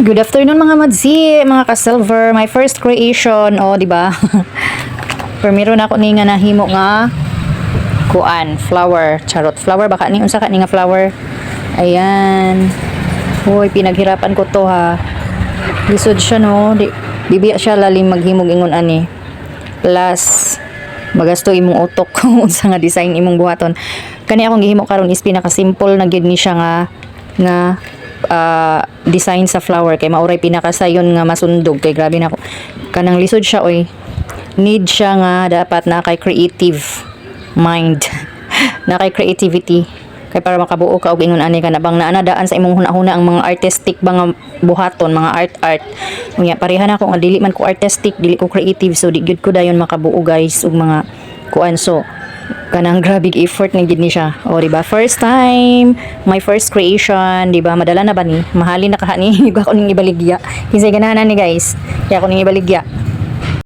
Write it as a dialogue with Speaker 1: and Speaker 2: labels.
Speaker 1: Good afternoon mga madzi, mga ka-silver. My first creation, di ba? Pero meron ako ni nga nahimo nga kuan, flower, charot flower baka ni unsa ka ni nga flower. Ayan. Hoy, pinaghirapan ko to ha. Lisod siya no, bibiya siya lalim maghimog ingon ani. Plus magasto imong utok kung unsa nga design imong buhaton. Kani akong gihimo karon is pinaka simple na gyud ni siya nga design sa flower kay mauray pinakasayon nga masundog kay grabe nako kanang lisod siya oy, need siya nga dapat na kay creative mind na kay creativity kay para makabuo ka og ingon ani ka na bang naanadaan sa imong hunahuna ang mga artistic ba nga buhaton, mga art unya pareha na ako nga dili man ko artistic, dili ko creative, so di gyud ko dayon makabuo guys og mga kuan. So kanang grabe effort na gid ni siya. Di ba? First time, my first creation, di ba? Madala na ba ni? Mahalin na kaha ni. Ako ning ibaligya. Kinsay ganahan ni guys. Kaya ako ning ibaligya.